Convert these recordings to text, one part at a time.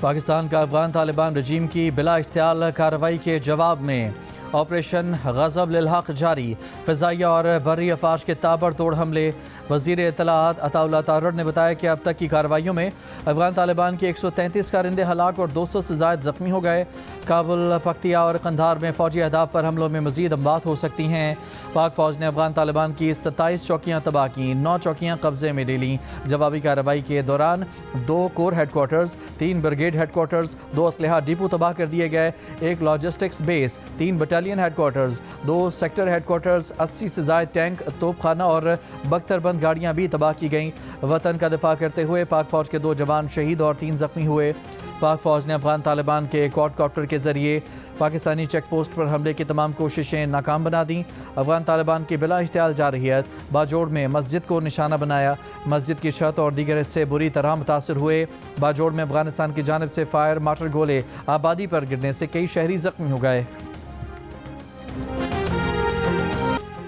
پاکستان کا افغان طالبان رجیم کی بلا اشتعال کارروائی کے جواب میں آپریشن غضب للحق جاری، فضائیہ اور بری افواج کے تابڑ توڑ حملے۔ وزیر اطلاعات عطا اللہ تارڑ نے بتایا کہ اب تک کی کارروائیوں میں افغان طالبان کے 133 کارندے ہلاک اور 200 سے زائد زخمی ہو گئے۔ کابل، پکتیا اور قندھار میں فوجی اہداف پر حملوں میں مزید اموات ہو سکتی ہیں۔ پاک فوج نے افغان طالبان کی 27 چوکیاں تباہ کیں، 9 چوکیاں قبضے میں لے لیں۔ جوابی کارروائی کے دوران 2 corps headquarters, 3 brigade headquarters, 2 اسلحہ ڈپو تباہ کر دیے گئے، 1 logistics base, 3 battalion headquarters, 2 sector headquarters, 80 سے زائد ٹینک، توپ خانہ اور بختر بند گاڑیاں بھی تباہ کی گئیں۔ وطن کا دفاع کرتے ہوئے پاک فوج کے 2 جوان شہید اور 3 زخمی ہوئے۔ پاک فوج نے افغان طالبان کے کوڈ کاپٹر کے ذریعے پاکستانی چیک پوسٹ پر حملے کی تمام کوششیں ناکام بنا دیں۔ افغان طالبان کی بلا اشتعال جارحیت باجوڑ میں مسجد کو نشانہ بنایا، مسجد کی چھت اور دیگر حصے بری طرح متاثر ہوئے۔ باجوڑ میں افغانستان کی جانب سے فائر مارٹر گولے آبادی پر گرنے سے کئی شہری زخمی ہو گئے۔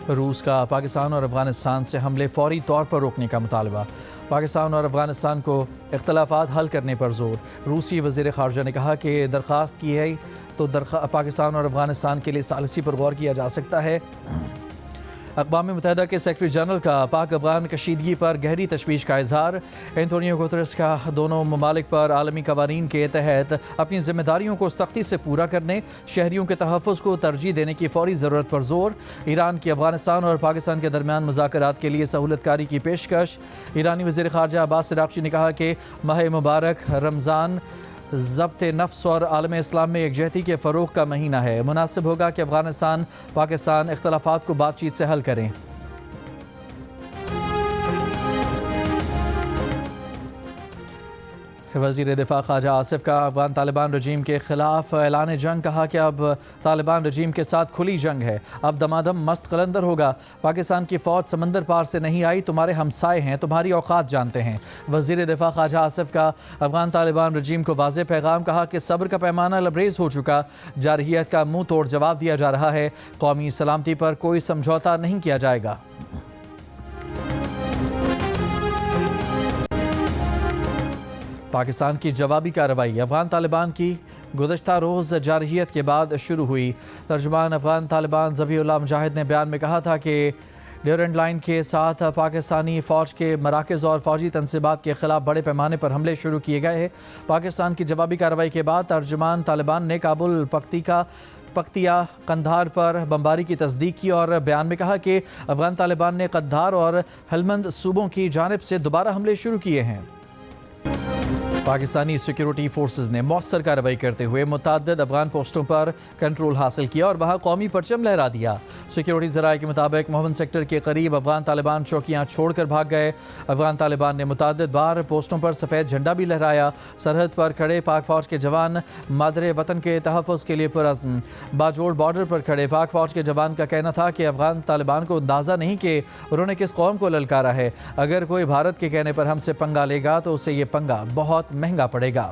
روس کا پاکستان اور افغانستان سے حملے فوری طور پر روکنے کا مطالبہ۔ پاکستان اور افغانستان کو اختلافات حل کرنے پر زور۔ روسی وزیر خارجہ نے کہا کہ درخواست کی ہے تو پاکستان اور افغانستان کے لیے ثالثی پر غور کیا جا سکتا ہے۔ اقوام متحدہ کے سیکرٹری جنرل کا پاک افغان کشیدگی پر گہری تشویش کا اظہار۔ اینٹونیو گوتریس کا دونوں ممالک پر عالمی قوانین کے تحت اپنی ذمہ داریوں کو سختی سے پورا کرنے، شہریوں کے تحفظ کو ترجیح دینے کی فوری ضرورت پر زور۔ ایران کی افغانستان اور پاکستان کے درمیان مذاکرات کے لیے سہولت کاری کی پیشکش۔ ایرانی وزیر خارجہ عباس عراقچی نے کہا کہ ماہ مبارک رمضان ضبط نفس اور عالم اسلام میں یکجہتی کے فروغ کا مہینہ ہے۔ مناسب ہوگا کہ افغانستان پاکستان اختلافات کو بات چیت سے حل کریں۔ وزیر دفاع خواجہ آصف کا افغان طالبان رجیم کے خلاف اعلان جنگ، کہا کہ اب طالبان رجیم کے ساتھ کھلی جنگ ہے، اب دمادم مست قلندر ہوگا۔ پاکستان کی فوج سمندر پار سے نہیں آئی، تمہارے ہمسائے ہیں، تمہاری اوقات جانتے ہیں۔ وزیر دفاع خواجہ آصف کا افغان طالبان رجیم کو واضح پیغام، کہا کہ صبر کا پیمانہ لبریز ہو چکا، جارحیت کا منہ توڑ جواب دیا جا رہا ہے، قومی سلامتی پر کوئی سمجھوتا نہیں کیا جائے گا۔ پاکستان کی جوابی کارروائی افغان طالبان کی گزشتہ روز جارحیت کے بعد شروع ہوئی۔ ترجمان افغان طالبان ذبیح اللہ مجاہد نے بیان میں کہا تھا کہ ڈیورنڈ لائن کے ساتھ پاکستانی فوج کے مراکز اور فوجی تنصیبات کے خلاف بڑے پیمانے پر حملے شروع کیے گئے ہیں۔ پاکستان کی جوابی کارروائی کے بعد ترجمان طالبان نے کابل، پکتیا، قندھار پر بمباری کی تصدیق کی اور بیان میں کہا کہ افغان طالبان نے قندھار اور ہلمند صوبوں کی جانب سے دوبارہ حملے شروع کیے ہیں۔ پاکستانی سیکیورٹی فورسز نے مؤثر کارروائی کرتے ہوئے متعدد افغان پوسٹوں پر کنٹرول حاصل کیا اور وہاں قومی پرچم لہرا دیا۔ سیکیورٹی ذرائع کے مطابق محمد سیکٹر کے قریب افغان طالبان چوکیاں چھوڑ کر بھاگ گئے۔ افغان طالبان نے متعدد بار پوسٹوں پر سفید جھنڈا بھی لہرایا۔ سرحد پر کھڑے پاک فوج کے جوان مادر وطن کے تحفظ کے لیے پرعزم۔ باجوڑ بارڈر پر کھڑے پاک فوج کے جوان کا کہنا تھا کہ افغان طالبان کو اندازہ نہیں کہ انہوں نے کس قوم کو للکارا ہے، اگر کوئی بھارت کے کہنے پر ہم سے پنگا لے گا تو اسے یہ پنگا بہت مہنگا پڑے گا۔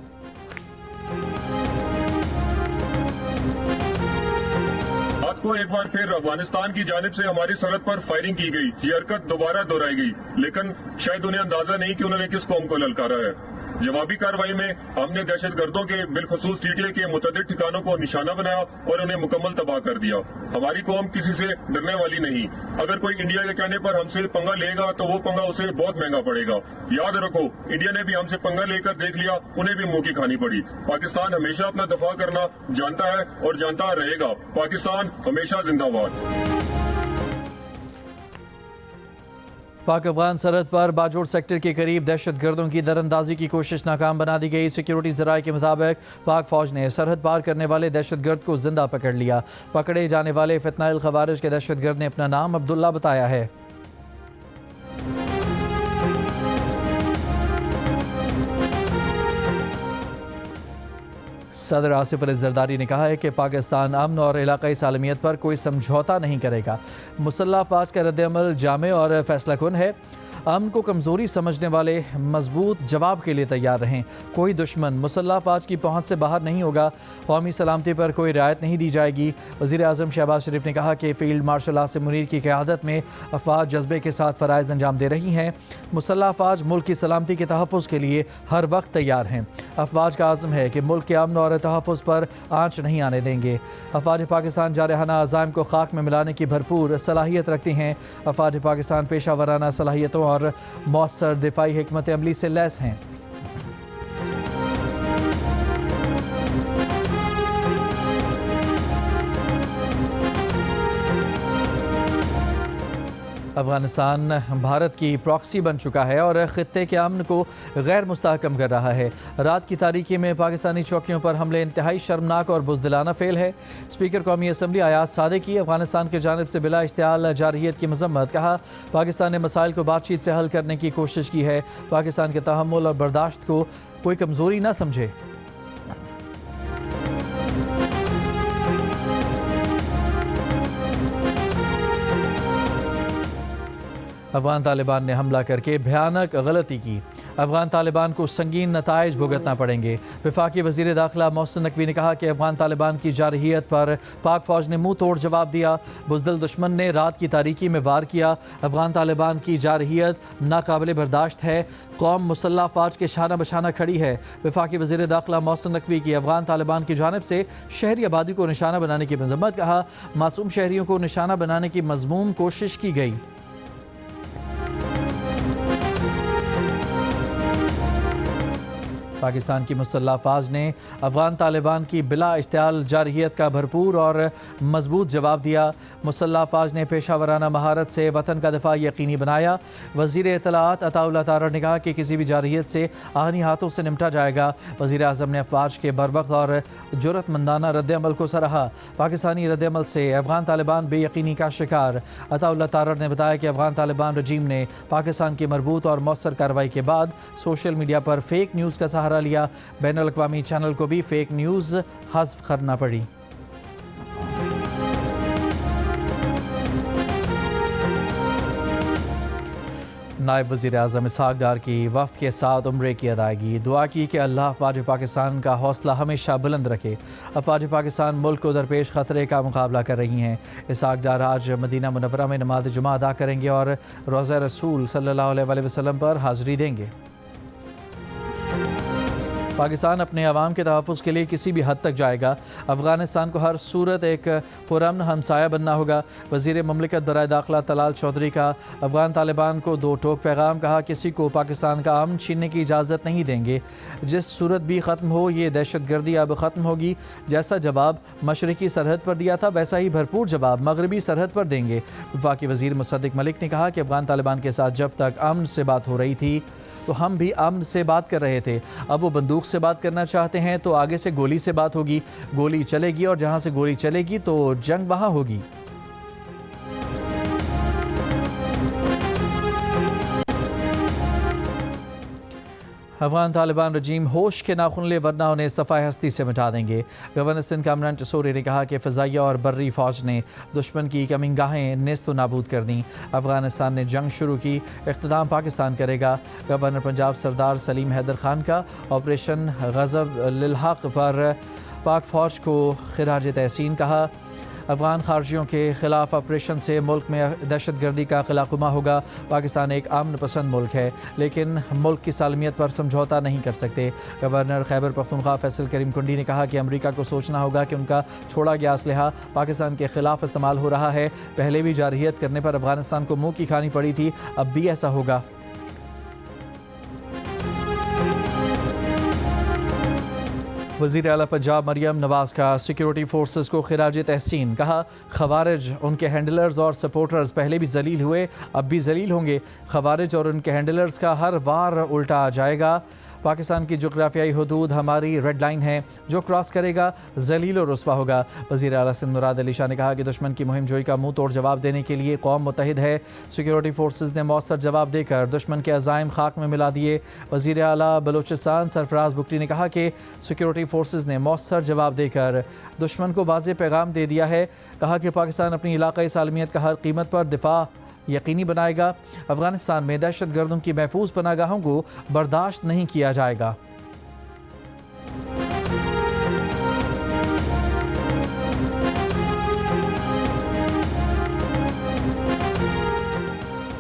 کو ایک بار پھر افغانستان کی جانب سے ہماری سرحد پر فائرنگ کی گئی، یہ حرکت دوبارہ دہرائی گئی، لیکن شاید انہیں اندازہ نہیں کہ انہوں نے کس قوم کو للکارا ہے۔ جوابی کارروائی میں ہم نے دہشت گردوں کے بالخصوص ٹی ٹی اے کے متعدد ٹھکانوں کو نشانہ بنایا اور انہیں مکمل تباہ کر دیا۔ ہماری قوم کسی سے ڈرنے والی نہیں، اگر کوئی انڈیا کے کہنے پر ہم سے پنگا لے گا تو وہ پنگا اسے بہت مہنگا پڑے گا۔ یاد رکھو، انڈیا نے بھی ہم سے پنگا لے کر دیکھ لیا، انہیں بھی منہ کی کھانی پڑی۔ پاکستان ہمیشہ اپنا دفاع کرنا جانتا ہے اور جانتا رہے گا۔ پاکستان ہمیشہ زندہ باد۔ پاک افغان سرحد پر باجوڑ سیکٹر کے قریب دہشت گردوں کی دراندازی کی کوشش ناکام بنا دی گئی۔ سیکیورٹی ذرائع کے مطابق پاک فوج نے سرحد پار کرنے والے دہشت گرد کو زندہ پکڑ لیا۔ پکڑے جانے والے فتنہ الخوارج کے دہشت گرد نے اپنا نام عبداللہ بتایا ہے۔ صدر آصف علی زرداری نے کہا ہے کہ پاکستان امن اور علاقائی سالمیت پر کوئی سمجھوتا نہیں کرے گا۔ مسلح افواج کا رد عمل جامع اور فیصلہ کن ہے۔ امن کو کمزوری سمجھنے والے مضبوط جواب کے لیے تیار رہیں۔ کوئی دشمن مسلح افواج کی پہنچ سے باہر نہیں ہوگا۔ قومی سلامتی پر کوئی رعایت نہیں دی جائے گی۔ وزیر اعظم شہباز شریف نے کہا کہ فیلڈ مارشل عاصم منیر کی قیادت میں افواج جذبے کے ساتھ فرائض انجام دے رہی ہیں۔ مسلح افواج ملک کی سلامتی کے تحفظ کے لیے ہر وقت تیار ہیں۔ افواج کا عزم ہے کہ ملک کے امن اور تحفظ پر آنچ نہیں آنے دیں گے۔ افواج پاکستان جارحانہ عزائم کو خاک میں ملانے کی بھرپور صلاحیت رکھتی ہیں۔ افواج پاکستان پیشہ ورانہ صلاحیتوں اور مؤثر دفاعی حکمت عملی سے لیس ہیں۔ افغانستان بھارت کی پراکسی بن چکا ہے اور خطے کے امن کو غیر مستحکم کر رہا ہے۔ رات کی تاریکی میں پاکستانی چوکیوں پر حملے انتہائی شرمناک اور بزدلانہ فعل ہے۔ اسپیکر قومی اسمبلی ایاز صادق کی افغانستان کی جانب سے بلا اشتعال جارحیت کی مذمت، کہا پاکستان نے مسائل کو بات چیت سے حل کرنے کی کوشش کی ہے، پاکستان کے تحمل اور برداشت کو کوئی کمزوری نہ سمجھے۔ افغان طالبان نے حملہ کر کے بھیانک غلطی کی، افغان طالبان کو سنگین نتائج بھگتنا پڑیں گے۔ وفاقی وزیر داخلہ محسن نقوی نے کہا کہ افغان طالبان کی جارحیت پر پاک فوج نے منہ توڑ جواب دیا، بزدل دشمن نے رات کی تاریکی میں وار کیا۔ افغان طالبان کی جارحیت ناقابل برداشت ہے، قوم مسلح افواج کے شانہ بشانہ کھڑی ہے۔ وفاقی وزیر داخلہ محسن نقوی کی افغان طالبان کی جانب سے شہری آبادی کو نشانہ بنانے کی مذمت، کہا معصوم شہریوں کو نشانہ بنانے کی مذموم کوشش کی گئی۔ پاکستان کی مسلح افواج نے افغان طالبان کی بلا اشتعال جارحیت کا بھرپور اور مضبوط جواب دیا۔ مسلح افواج نے پیشہ ورانہ مہارت سے وطن کا دفاع یقینی بنایا۔ وزیر اطلاعات عطا اللہ تارڑ نے کہا کہ کسی بھی جارحیت سے آہنی ہاتھوں سے نمٹا جائے گا۔ وزیر اعظم نے افواج کے بروقت اور جرأت مندانہ رد عمل کو سراہا۔ پاکستانی رد عمل سے افغان طالبان بے یقینی کا شکار۔ عطا اللہ تارڑ نے بتایا کہ افغان طالبان رجیم نے پاکستان کی مربوط اور مؤثر کارروائی کے بعد سوشل میڈیا پر فیک نیوز کا سہارا لیا، بین الاقوامی چینل کو بھی فیک نیوز حذف کرنا پڑی۔ نائب وزیر اعظم اسحاق ڈار کی وفد کے ساتھ عمرے کی ادائیگی، دعا کی کہ اللہ افواج پاکستان کا حوصلہ ہمیشہ بلند رکھے۔ افواج پاکستان ملک کو درپیش خطرے کا مقابلہ کر رہی ہیں۔ اسحاق ڈار آج مدینہ منورہ میں نماز جمعہ ادا کریں گے اور روضہ رسول صلی اللہ علیہ وسلم پر حاضری دیں گے۔ پاکستان اپنے عوام کے تحفظ کے لیے کسی بھی حد تک جائے گا۔ افغانستان کو ہر صورت ایک پرامن ہمسایہ بننا ہوگا۔ وزیر مملکت برائے داخلہ طلال چودھری کا افغان طالبان کو دو ٹوک پیغام، کہا کسی کو پاکستان کا امن چھیننے کی اجازت نہیں دیں گے۔ جس صورت بھی ختم ہو، یہ دہشت گردی اب ختم ہوگی۔ جیسا جواب مشرقی سرحد پر دیا تھا، ویسا ہی بھرپور جواب مغربی سرحد پر دیں گے۔ وفاقی وزیر مصدق ملک نے کہا کہ افغان طالبان کے ساتھ جب تک امن سے بات ہو رہی تھی تو ہم بھی امن سے بات کر رہے تھے، اب وہ بندوق سے بات کرنا چاہتے ہیں تو آگے سے گولی سے بات ہوگی، گولی چلے گی اور جہاں سے گولی چلے گی تو جنگ وہاں ہوگی۔ افغان طالبان رجیم ہوش کے ناخن لے ورنہ انہیں صفائے ہستی سے مٹا دیں گے۔ گورنر سندھ کامران ٹسوری نے کہا کہ فضائیہ اور بری فوج نے دشمن کی کمینگاہیں نیست و نابود کر دیں۔ افغانستان نے جنگ شروع کی، اختتام پاکستان کرے گا۔ گورنر پنجاب سردار سلیم حیدر خان کا آپریشن غضب للحق پر پاک فوج کو خراج تحسین، کہا افغان خارجیوں کے خلاف آپریشن سے ملک میں دہشت گردی کا خلاقمہ ہوگا۔ پاکستان ایک امن پسند ملک ہے، لیکن ملک کی سالمیت پر سمجھوتا نہیں کر سکتے۔ گورنر خیبر پختونخوا فیصل کریم کنڈی نے کہا کہ امریکہ کو سوچنا ہوگا کہ ان کا چھوڑا گیا اسلحہ پاکستان کے خلاف استعمال ہو رہا ہے۔ پہلے بھی جارحیت کرنے پر افغانستان کو منہ کی کھانی پڑی تھی، اب بھی ایسا ہوگا۔ وزیر اعلیٰ پنجاب مریم نواز کا سیکیورٹی فورسز کو خراج تحسین، کہا خوارج ان کے ہینڈلرز اور سپورٹرز پہلے بھی ذلیل ہوئے، اب بھی ذلیل ہوں گے۔ خوارج اور ان کے ہینڈلرز کا ہر وار الٹا جائے گا۔ پاکستان کی جغرافیائی حدود ہماری ریڈ لائن ہے، جو کراس کرے گا ذلیل و رسوا ہوگا۔ وزیر اعلیٰ سندھ مراد علی شاہ نے کہا کہ دشمن کی مہم جوئی کا منہ توڑ جواب دینے کے لیے قوم متحد ہے۔ سیکیورٹی فورسز نے مؤثر جواب دے کر دشمن کے عزائم خاک میں ملا دیے۔ وزیر اعلیٰ بلوچستان سرفراز بگٹی نے کہا کہ سیکیورٹی فورسز نے مؤثر جواب دے کر دشمن کو واضح پیغام دے دیا ہے، کہا کہ پاکستان اپنی علاقائی سالمیت کا ہر قیمت پر دفاع یقینی بنائے گا۔ افغانستان میں دہشت گردوں کی محفوظ پناہ گاہوں کو برداشت نہیں کیا جائے گا۔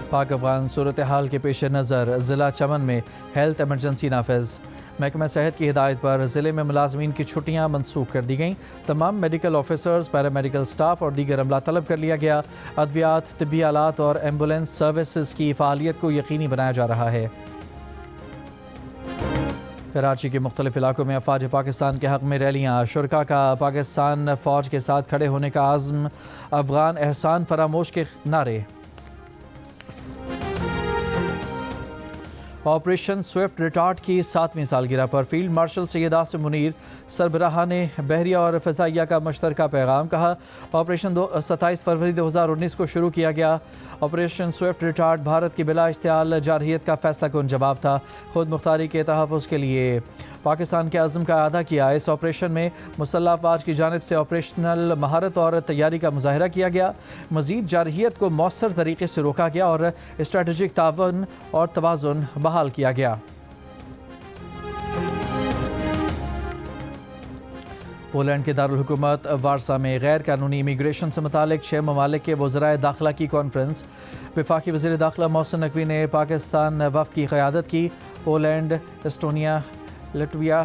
پاک افغان صورتحال کے پیش نظر ضلع چمن میں ہیلتھ ایمرجنسی نافذ۔ محکمہ صحت کی ہدایت پر ضلع میں ملازمین کی چھٹیاں منسوخ کر دی گئیں. تمام میڈیکل آفیسرز، پیرامیڈیکل سٹاف اور دیگر عملہ طلب کر لیا گیا. ادویات، طبی آلات اور ایمبولینس سروسز کی فعالیت کو یقینی بنایا جا رہا ہے. کراچی کے مختلف علاقوں میں افواج پاکستان کے حق میں ریلیاں. شرکاء کا پاکستان فوج کے ساتھ کھڑے ہونے کا عزم، افغان احسان فراموش کے نعرے. آپریشن سوئفٹ ریٹارٹ کی 7ویں سالگرہ پر فیلڈ مارشل سید آصف منیر سربراہان بحریہ اور فضائیہ کا مشترکہ پیغام. کہا آپریشن 27 فروری 2019 کو شروع کیا گیا. آپریشن سوئفٹ ریٹارٹ بھارت کی بلا اشتعال جارحیت کا فیصلہ کن جواب تھا. خود مختاری کے تحفظ کے لیے پاکستان کے عزم کا اعادہ کیا. اس آپریشن میں مسلح افواج کی جانب سے آپریشنل مہارت اور تیاری کا مظاہرہ کیا گیا. مزید جارحیت کو مؤثر طریقے سے روکا گیا اور اسٹریٹجک تعاون اور توازن بحال کیا گیا. پولینڈ کے دارالحکومت وارسا میں غیر قانونی امیگریشن سے متعلق 6 ممالک کے وزرائے داخلہ کی کانفرنس. وفاقی وزیر داخلہ محسن نقوی نے پاکستان وفد کی قیادت کی. Poland, Estonia, Latvia,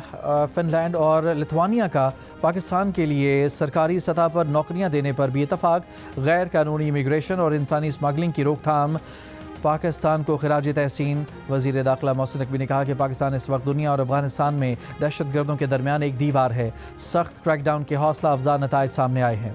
fun land اور لتھوانیا کا پاکستان کے لیے سرکاری سطح پر نوکریاں دینے پر بھی اتفاق. غیر قانونی امیگریشن اور انسانی اسمگلنگ کی روک تھام پاکستان کو خراج تحسین. وزیر داخلہ محسن نقوی نے کہا کہ پاکستان اس وقت دنیا اور افغانستان میں دہشت گردوں کے درمیان ایک دیوار ہے. سخت کریک ڈاؤن کے حوصلہ افزا نتائج سامنے آئے ہیں.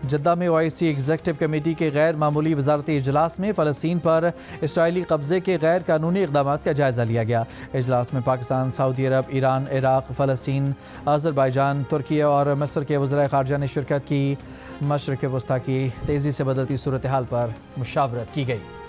جدہ میں OIC ایگزیکٹو کمیٹی کے غیر معمولی وزارتی اجلاس میں فلسطین پر اسرائیلی قبضے کے غیر قانونی اقدامات کا جائزہ لیا گیا. اجلاس میں پاکستان، سعودی عرب، ایران، عراق، فلسطین، آذربائیجان، ترکیہ اور مصر کے وزرائے خارجہ نے شرکت کی. مشرق وسطیٰ کی تیزی سے بدلتی صورتحال پر مشاورت کی گئی.